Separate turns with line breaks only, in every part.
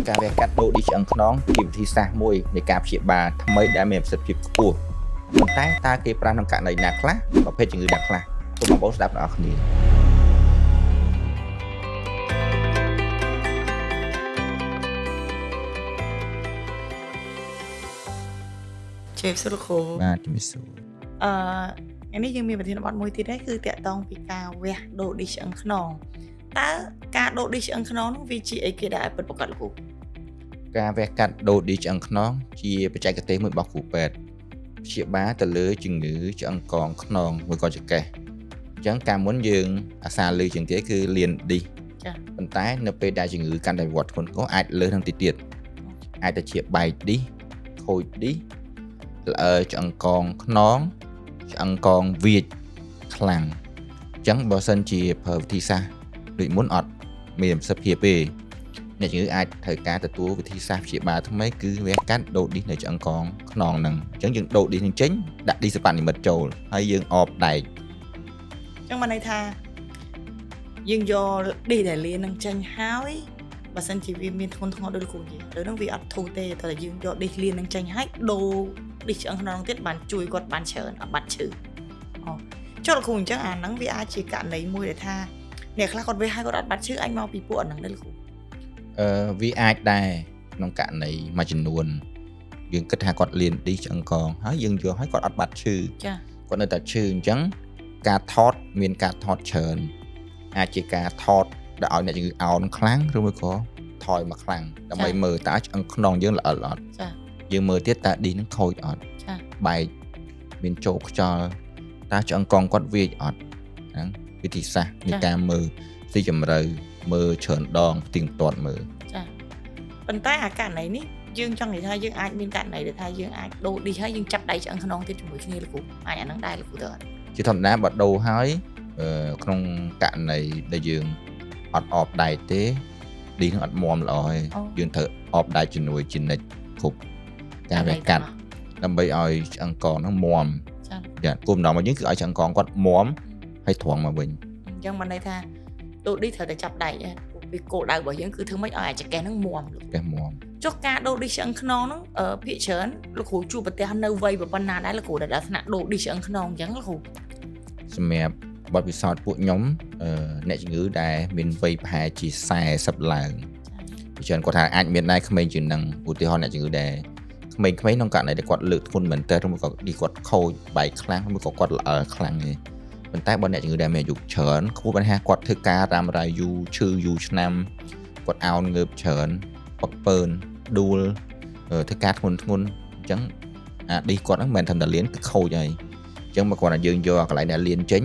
ការវះកាត់ដូរឌីឆ្អឹងខ្នងជាវិធីសាស្ត្រមួយនៃការព្យាបាលថ្មីដែលមានប្រសិទ្ធភាពខ្ពស់ប៉ុន្តែតើគេប្រើក្នុងករណីណាខ្លះប្រភេទជំងឺណាខ្លះសូមបងប្អូនស្ដាប់អ្នកនរគ្នា
ជេបសុលគូ
បាទជំរាបសួរ
ថ្ងៃនេះយើងមានប្រធានបទមួយទៀតដែរគឺតាក់ទងពីការវះដូរឌីឆ្អឹងខ្នងតើការដូរឌីឆ្អឹងខ្នងនោះវាជាអីគេដែលពិតប្រាកដលោកគ្រូ
ការវះកាត់ដូរឌីឆ្អឹងខ្នងជាបច្ចេកទេសមួយរបស់គ្រូពេទ្យព្យាបាលទៅលើជំងឺឆ្អឹងកងខ្នងមួយក៏ចង្កេះអញ្ចឹងកាលមុនយើងអាសាលើជាងគេគឺលៀនឌី
ចា៎
ប៉ុន្តែនៅពេលដែលជំងឺកាន់តែវិវត្តធ្ងន់ធ្ងរអាចលើសនឹងទីទៀតអាចទៅជាបែកឌីខូចឌីឆ្អឹងកងខ្នងឆ្អឹងកងវាចខ្លាំងអញ្ចឹងបើសិនជាប្រើវិធីសាស្ត្រដូចមុនអត់មានប្រសិទ្ធភាពទេអ្នកជំងឺអាចត្រូវការទទួលវិធីសាស្ត្រព្យាបាលថ្មីគឺវះកាត់ដូរឌីនៅឆ្អឹងកងខ្នងហ្នឹងអញ្ចឹងយើងដូរឌីនឹងចេញដាក់ឌីសបានិមិត្តចូលហើយយើងអបដែក
អញ្ចឹងបានន័យថាយើងយកឌីដែលលានឹងចេញហើយបើសិនជាវាមានធ្ងន់ធ្ងរដូចលោកគ្រូនិយាយទៅនឹងវាអត់ធូរទេតែយើងយកឌីលានឹងចេញហើយដូរឌីឆ្អឹងខ្នងទៀតបានជួយគាត់បានច្រើនអត់បាត់ឈឺចុះលោកគ្រូអញ្ចឹងអាហ្នឹងវាអាចជាករណីមួយដែលថាអ្នកខ្លះគាត់វះហើយគាត់អត់បាត់ឈឺអាចមកពីពួកអាហ្នឹងដែរលោកគ្រូ
វាអាចដែរក្នុងករណីមួយចំនួនយើងគិតថាគាត់លៀនឌីឆ្អឹងកងហើយយើងយកឲ្យគាត់អត់បាត់ឈឺ
ចា
គាត់នៅតែឈឺអញ្ចឹងការថតមានការថតច្រើនអាចជាការថតដែលឲ្យអ្នកជំងឺអោនខ្លាំងឬមួយក៏ថយមកខ្លាំងដើម្បីមើលតើឆ្អឹងខ្នងយើងល្អិតអត់
ចា
យើងមើលទៀតតើឌីនឹងខូចអត់
ចា
បែកមានចូលខ្យល់តើឆ្អឹងកងគាត់វាចអត់ហ្នឹងវិធីសាស្ត្រនៃការមើលស៊ីជម្រៅមើលច្រើនដងផ្ទៀងផ្ទាត់មើល
ចាប៉ុន្តែអាករណីនេះយើងចង់និយាយថាយើងអាចមានករណីដែលថាយើងអាចដូរឌីហើយយើងចាប់ដៃឆ្អឹងខ្នងទៀតជាមួយគ្នាលោកគ្រូអាចអាហ្នឹងដែរលោកគ្រូទៅអត់
ជាធម្មតាបើដូរហើយក្នុងករណីដែលយើងអត់អបដែកទេឌីនឹងអត់មាំល្អទេយើងត្រូវអបដែកជំនួយជានិច្ចគ្រប់ការវះកាត់ដើម្បីឲ្យឆ្អឹងកងហ្នឹងមាំចាគោលបំណងរបស់យើងគឺឲ្យឆ្អឹងកងគាត់មាំហើយត្រង់មកវិញ
អញ្ចឹងបានន័យថាដូរឌីត្រូវតែចាប់ដៃពីគោលដៅរបស់យើងគឺធ្វើម៉េចឲ្យអាចចង្កេះហ្នឹងមាំ
ចង្កេះមាំ
ចុះការដូរឌីឆ្អឹងខ្នងហ្នឹងភាគច្រើនលោកគ្រូជួបប្រទះនៅវ័យប៉ុណ្ណាដែរលោកគ្រូដែលដល់ថ្នាក់ដូរឌីឆ្អឹងខ្នងអញ្ចឹងលោកគ្រូ
សម្រាប់បទពិសោធន៍ពួកខ្ញុំអ្នកជំងឺដែលមានវ័យប្រហែលជា40ឡើងជាច្រើនគាត់ថាអាចមានដែរក្មេងជាងនឹងឧទាហរណ៍អ្នកជំងឺដែរក្មេងៗក្នុងករណីដែលគាត់លើកធ្ងន់មែនតើឬមួយក៏ឌីគាត់ខូចបែកខ្លាំងឬមួយក៏គាត់ល្អខ្លាំងទេប៉ុន្តែបើអ្នកជំងឺដែលមានអាយុច្រើនខ្ពស់បញ្ហាគាត់ធ្វើការរ៉ាំរ៉ៃយូរឈឺយូរឆ្នាំគាត់អោនងើបច្រើនពឹកពើនដួលធ្វើការធ្ងន់អញ្ចឹងអាឌីគាត់ហ្នឹងមិនមែនធម្មតាលៀនគឺខូចហើយអញ្ចឹងមកគាត់ថាយើងយកកន្លែងដែលលៀនចេញ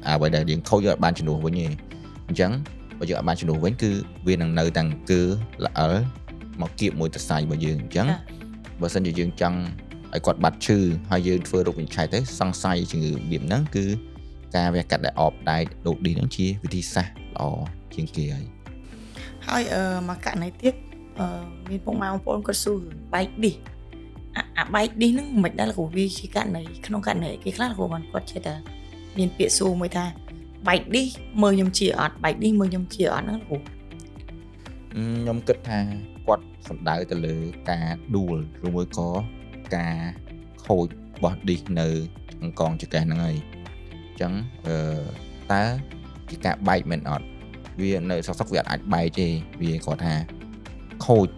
អ្វីដែលយើងខូចយកបានជំនួសវិញទេអញ្ចឹងបើយកបានជំនួសវិញគឺវានឹងនៅទាំងគឺល្អិលមកគៀបមួយសរសៃរបស់យើងអញ្ចឹងបើសិនជាយើងចង់ឲ្យគាត់បាត់ឈឺហើយយើងធ្វើរោគវិនិច្ឆ័យទៅសង្ស័យជំងឺរបៀបហ្នឹងគឺការវះកាត់ដែលអបដែកដូរឌីហ្នឹងជាវិធីសាស្ត្រល្អជាងគេ
ហើយមកករណីទៀតមានពុកម៉ែបងប្អូនគាត់សួរបែកឌីអាបែកឌីហ្នឹងមិនដែរលោកគ្រូវាជាករណីក្នុងករណីគេខ្លះលោកគ្រូបានគាត់ចេះតែមានពាក្យសួរមួយថាបែកឌីមើលខ្ញុំជាអត់បែកឌីមើលខ្ញុំជាអត់ហ្នឹងលោកគ្រូ
ខ្ញុំគិតថាគាត់សំដៅទៅលើការដួលឬមួយក៏ការខូចរបស់ឌីសនៅឆ្អឹងកងចង្កេះហ្នឹងហើយអញ្ចឹងតើជាការបែកមែនអត់វានៅសុកវាអាចបែកទេវាគាត់ថាខូច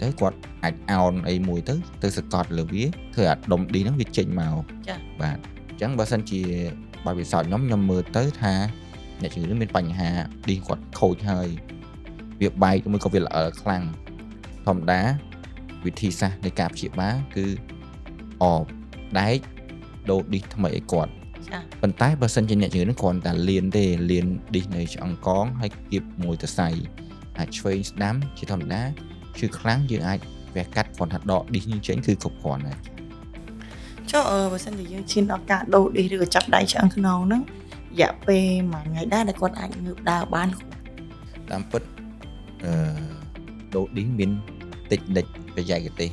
ទៅគាត់អាចអោនអីមួយទៅសកត់លើវាធ្វើអាដុំឌីហ្នឹងវាចេញមក
ចា៎
បាទអញ្ចឹងបើសិនជាបើវិសោធន៍ខ្ញុំមើលទៅថាអ្នកជំងឺមានបញ្ហាឌីគាត់ខូចហើយវាបែកមួយក៏វាល្អិលខ្លាំងធម្មតាវិធីសាស្ត្រនៃការព្យាបាលគឺអបដែកដូរឌីសថ្មីឲ្យគាត់ប៉ុន្តែបើសិនជាអ្នកជំងឺនឹងគ្រាន់តែលៀនទេលៀនឌីសនៅឆ្អឹងកងហើយគៀបមួយសរសៃអាចឆ្វេងស្ដាំជាធម្មតាឈឺខ្លាំងយើងអាចវះកាត់គ្រាន់ថាដកឌីសនេះចេញគឺគ្រប់គ្រាន់ហើយ
ចុះបើសិនជាយើងឈានដល់ការដូរឌីសឬក៏ចាប់ដៃឆ្អឹងខ្នងហ្នឹងរយៈពេលមួយថ្ងៃដែរដែលគាត់អាចងើបដើរបាន
តាមពិតដូរឌីសមានតិចបច្ចេកទេស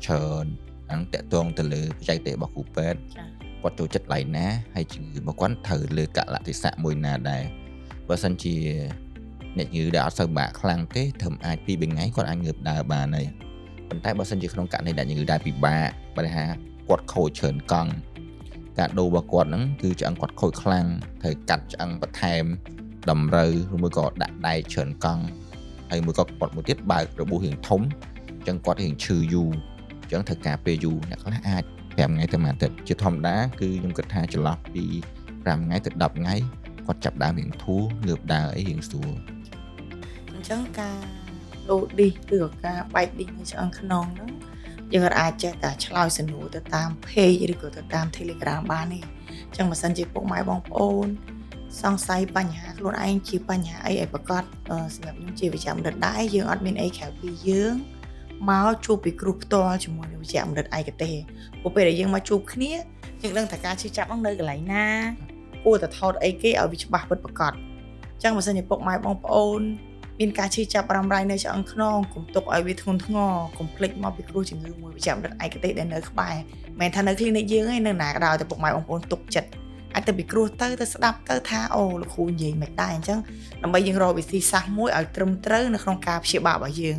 ច្រើនហ្នឹងតាក់ទងទៅលើបច្ចេកទេសរបស់គ្រូពេទ្យគាត់ចូលចិត្តឡៃណាហើយជំងឺរបស់គាត់ត្រូវលើកលៈទេសៈមួយណាដែរបើសិនជា អ្នកជំងឺដែលអត់សូវបាក់ខ្លាំងទេត្រឹមអាច2 3ថ្ងៃគាត់អាចងើបដើរបានហើយប៉ុន្តែបើសិនជាក្នុងករណីដែលជំងឺដែលពិបាកបើថាគាត់ខូចច្រើនកង់ការដូររបស់គាត់ហ្នឹងគឺឆ្អឹងគាត់ខូចខ្លាំងត្រូវកាត់ឆ្អឹងបន្ថែមតម្រូវឬមួយក៏ដាក់ដែកច្រើនកង់ហើយមួយក៏គាត់មួយទៀតបើករបួសរៀងធំអញ្ចឹងគាត់រៀងឈឺយូរអញ្ចឹងត្រូវការពេលយូរអ្នកខ្លះអាច5ថ្ងៃទៅមួយអាទិត្យជាធម្មតាគឺខ្ញុំគិតថាចន្លោះពី5ថ្ងៃទៅ10ថ្ងៃគាត់ចាប់ដើមរៀងធូរងើបដើរអីរៀងស្រួល
អញ្ចឹងការដូរឌីសឬក៏ការបែកឌីសនៅឆ្អឹងខ្នងហ្នឹងយើងអាចចេះតែឆ្លើយសំណួរទៅតាម page ឬក៏ទៅតាម Telegram បានទេអញ្ចឹងបើសិនជាពុកម៉ែបងប្អូនសង្ស័យបញ្ហាខ្លួនឯងជាបញ្ហាអីឲ្យប្រកាសសម្រាប់ខ្ញុំជាវិជ្ជាបណ្ឌិតដែរយើងអត់មានអីក្រៅពីយើងមកជួបពីគ្រូផ្ទាល់ជាមួយនឹងវិជ្ជាបណ្ឌិតឯកទេសព្រោះពេលដែលយើងមកជួបគ្នាយើងដឹងថាការឈឺចាប់ហ្នឹងនៅកន្លែងណាគួរតែថតអីគេឲ្យវាច្បាស់ពិតប្រាកដអញ្ចឹងបើសិនជាពុកម៉ែបងប្អូនមានការឈឺចាប់រ៉ាំរ៉ៃនៅឆ្អឹងខ្នងកុំទុកឲ្យវាធ្ងន់ធ្ងរកុំភ្លេចមកពីគ្រូជំងឺមួយវិជ្ជាបណ្ឌិតឯកទេសដែលនៅក្បែរមិនមែនថានៅ clinic យើងឯងនៅណាក៏ដោយតែពុកម៉ែបងប្អូនទុកចិត្តអាចទៅពីគ្រូទៅស្ដាប់ទៅថាអូលោកគ្រូនិយាយមិនដែរអញ្ចឹងដើម្បីយើងរកវិធីសាស្ត្រមួយឲ្យត្រឹមត្រូវនៅក្នុងការព្យាបាលរបស់យើង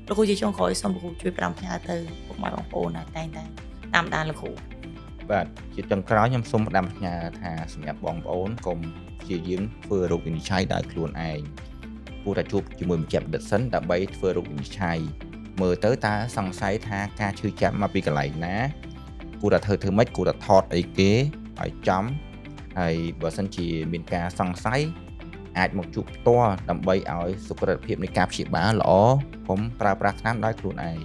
លោកគ្រូជាចុងក្រោយសូមលោកគ្រូជួយ5ផ្ញើទៅពុកម៉ែបងប្អូនឲ្យតែងតែតាមដានលោកគ្រូ
បាទជាចុងក្រោយខ្ញុំសូមផ្ដាំផ្ញើថាសម្រាប់បងប្អូនកុំព្យាយាមធ្វើរោគវិនិច្ឆ័យដោយខ្លួនឯងគួរតែជួបជាមួយវិជ្ជាបណ្ឌិតសិនដើម្បីធ្វើរោគវិនិច្ឆ័យមើលទៅតើសង្ស័យថាការឈឺចាប់មកពីកន្លែងណាគួរតែធ្វើម៉េចគួរតែថតអីគេឲ្យចំហើយបើសិនជាមានការសង្ស័យអាចមកជួបផ្ទាល់ដើម្បីឲ្យសុខភាពនៃការព្យាបាលល្អកុំប្រើប្រាស់ថ្នាំដោយខ្លួនឯង